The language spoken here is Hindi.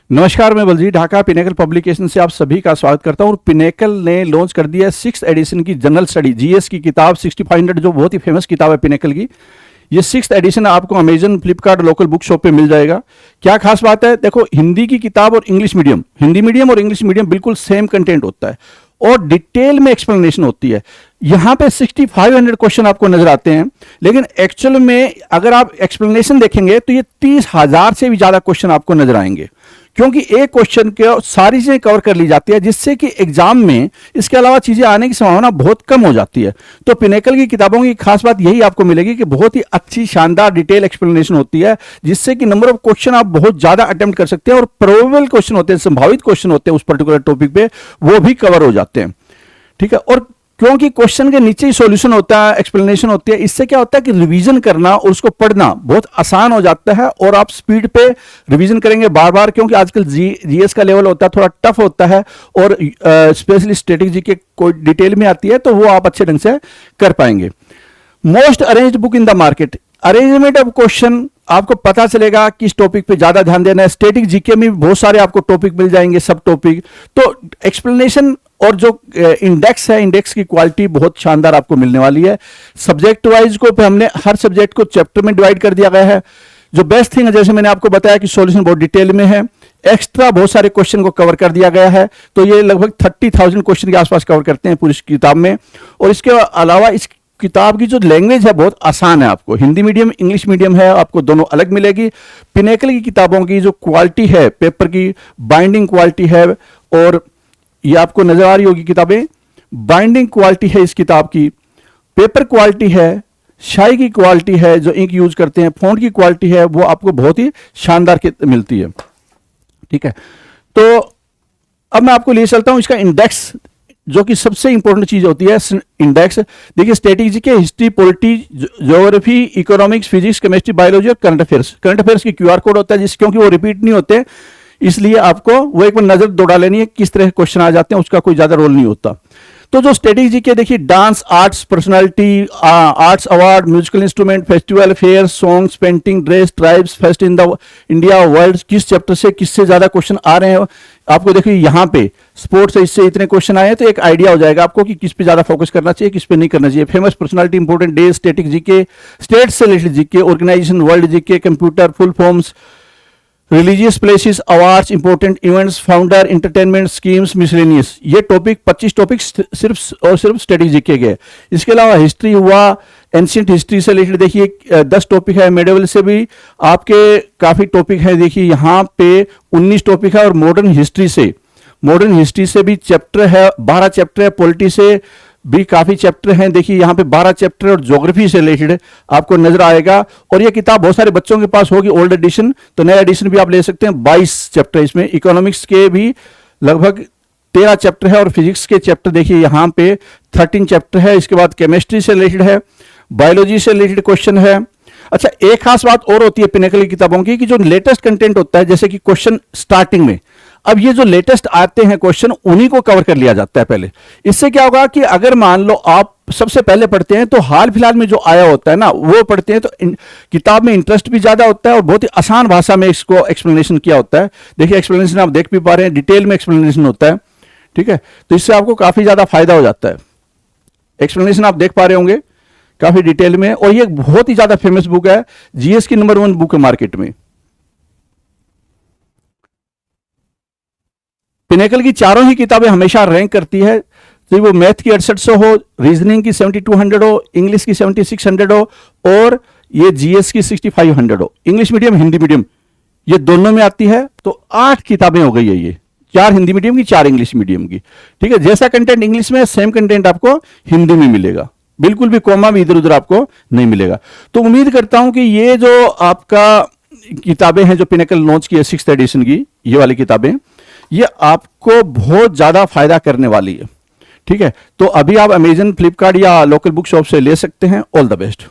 नमस्कार, मैं बलजीत ढाका पिनेकल पब्लिकेशन से आप सभी का स्वागत करता हूं। और पिनेकल ने लॉन्च कर दिया है 6th एडिशन की जनरल स्टडी जीएस की किताब 6500, जो बहुत ही फेमस किताब है पिनेकल की। ये 6th एडिशन आपको Amazon, Flipkart, local book shop पे मिल जाएगा। क्या खास बात है, देखो हिंदी की किताब और इंग्लिश मीडियम, हिंदी मीडियम और इंग्लिश मीडियम बिल्कुल सेम कंटेंट होता है और डिटेल में एक्सप्लेनेशन होती है। यहां पे 6500 क्वेश्चन आपको नजर आते हैं, लेकिन एक्चुअल में अगर आप एक्सप्लेनेशन देखेंगे तो ये 30,000 से भी ज्यादा क्वेश्चन आपको नजर आएंगे, क्योंकि एक क्वेश्चन के सारी चीजें कवर कर ली जाती है, जिससे कि एग्जाम में इसके अलावा चीजें आने की संभावना बहुत कम हो जाती है। तो पिनेकल की किताबों की खास बात यही आपको मिलेगी कि बहुत ही अच्छी शानदार डिटेल एक्सप्लेनेशन होती है, जिससे कि नंबर ऑफ क्वेश्चन आप बहुत ज्यादा अटेम्प्ट कर सकते हैं और प्रोबेबल क्वेश्चन होते हैं, संभावित क्वेश्चन होते हैं उस पर्टिकुलर टॉपिक पे, वो भी कवर हो जाते हैं। ठीक है, और क्योंकि क्वेश्चन के नीचे ही सॉल्यूशन होता है, एक्सप्लेनेशन होती है, इससे क्या होता है कि रिवीजन करना और उसको पढ़ना बहुत आसान हो जाता है और आप स्पीड पे रिवीजन करेंगे बार बार, क्योंकि आजकल जीएस का लेवल होता है थोड़ा टफ होता है और स्पेशली स्ट्रेटेजी के कोई डिटेल में आती है, तो वो आप अच्छे ढंग से कर पाएंगे। Most arranged book in the market, arrangement of question आपको पता चलेगा किस टॉपिक पे ज्यादा ध्यान देना है। स्टैटिक जीके में बहुत सारे आपको टॉपिक मिल जाएंगे, सब टॉपिक, तो एक्सप्लेनेशन और जो इंडेक्स है, इंडेक्स की क्वालिटी बहुत शानदार आपको मिलने वाली है। सब्जेक्ट वाइज को हमने हर सब्जेक्ट को चैप्टर में डिवाइड कर दिया गया है। जो बेस्ट थिंग है, जैसे मैंने आपको बताया कि सॉल्यूशन बहुत डिटेल में है, एक्स्ट्रा बहुत सारे क्वेश्चन को कवर कर दिया गया है, तो ये लगभग 30,000 क्वेश्चन के आसपास कवर करते हैं पूरी किताब में। और इसके अलावा इस किताब की जो लैंग्वेज है बहुत आसान है, आपको हिंदी मीडियम, इंग्लिश मीडियम है, आपको दोनों अलग मिलेगी। पिनेकल की किताबों की जो क्वालिटी है, पेपर की बाइंडिंग क्वालिटी है, और ये आपको नजर आ रही होगी किताबें, बाइंडिंग क्वालिटी है इस किताब की, पेपर क्वालिटी है, शाई की क्वालिटी है, जो इंक यूज करते हैं, फॉन्ट की क्वालिटी है, वो आपको बहुत ही शानदार मिलती है। ठीक है, तो अब मैं आपको ले चलता हूं इसका इंडेक्स, जो कि सबसे इंपॉर्टेंट चीज होती है। इंडेक्स देखिए, स्ट्रेटेजी के history, polity, geography, economics, physics, chemistry, biology और करंट अफेयर्स। करंट अफेयर्स की क्यूआर कोड होता है, क्योंकि वो रिपीट नहीं होते, इसलिए आपको वो एक बार नजर दौड़ा लेनी है, किस तरह क्वेश्चन आ जाते हैं, उसका कोई ज्यादा रोल नहीं होता। तो जो स्ट्रेटेजी के देखिए, dance, arts, personality, arts award, musical instrument, festival, fair, songs, painting, dress, tribes, fest in the India, world, किस चैप्टर से किससे ज्यादा क्वेश्चन आ रहे हैं आपको देखिए यहाँ पे। स्पोर्ट्स से इससे इतने क्वेश्चन आए हैं, तो एक आइडिया हो जाएगा आपको कि किस पे ज्यादा फोकस करना चाहिए, किस पे नहीं करना चाहिए। Famous personality, important days, static GK, state से related GK, organisation, world GK, computer, full forms, religious places, awards, important events, founder, entertainment schemes, miscellaneous. ये टॉपिक 25 टॉपिक सिर्फ और सिर्फ स्टडी जीके के। इसके अलावा हिस्ट्री हुआ, एंशियंट हिस्ट्री से रिलेटेड देखिए 10 टॉपिक है, मेडिवल से भी आपके काफी टॉपिक है, देखिए यहाँ पे 19 टॉपिक है, और मॉडर्न हिस्ट्री से भी चैप्टर है, 12 चैप्टर है, पॉलिटी से भी काफी चैप्टर हैं, देखिए यहाँ पे 12 चैप्टर, और ज्योग्राफी से रिलेटेड आपको नजर आएगा। और ये किताब बहुत सारे बच्चों के पास होगी, ओल्ड एडिशन, तो नया एडिशन भी आप ले सकते हैं। 22 चैप्टर इसमें, इकोनॉमिक्स के भी लगभग 13 चैप्टर है, और फिजिक्स के चैप्टर देखिए यहाँ पे 13 चैप्टर है। इसके बाद केमिस्ट्री से रिलेटेड है, बायोलॉजी से रिलेटेड क्वेश्चन है। अच्छा, एक खास बात और होती है पिनेकल की किताबों की, कि जो लेटेस्ट कंटेंट होता है, जैसे कि क्वेश्चन स्टार्टिंग में, अब ये जो लेटेस्ट आते हैं क्वेश्चन, उन्हीं को कवर कर लिया जाता है पहले। इससे क्या होगा कि अगर मान लो आप सबसे पहले पढ़ते हैं, तो हाल फिलहाल में जो आया होता है ना, वो पढ़ते हैं, तो किताब में इंटरेस्ट भी ज्यादा होता है और बहुत ही आसान भाषा में इसको एक्सप्लेनेशन किया होता है। देखिए, एक्सप्लेनेशन आप देख भी पा रहे हैं, डिटेल में एक्सप्लेनेशन होता है। ठीक है, तो इससे आपको काफी ज्यादा फायदा हो जाता है। एक्सप्लेनेशन आप देख पा रहे होंगे काफी डिटेल में, और ये बहुत ही ज्यादा फेमस बुक है, जीएस की नंबर 1 बुक है मार्केट में। पिनेकल की चारों ही किताबें हमेशा रैंक करती है, तो वो मैथ की 6800 हो, रीजनिंग की 7200 हो, इंग्लिश की 7600 हो, और ये जीएस की 6500 हो। इंग्लिश मीडियम, हिंदी मीडियम, ये दोनों में आती है, तो 8 किताबें हो गई है ये, 4 हिंदी मीडियम की, 4 इंग्लिश मीडियम की। ठीक है, जैसा कंटेंट इंग्लिश में, सेम कंटेंट आपको हिंदी में मिलेगा, बिल्कुल भी कोमा भी इधर उधर आपको नहीं मिलेगा। तो उम्मीद करता हूं कि ये जो आपका किताबें हैं जो पिनेकल लॉन्च की है 6th एडिशन की, ये वाली किताबें, ये आपको बहुत ज्यादा फायदा करने वाली है। ठीक है, तो अभी आप अमेजन, फ्लिपकार्ट या लोकल बुक शॉप से ले सकते हैं। All the best.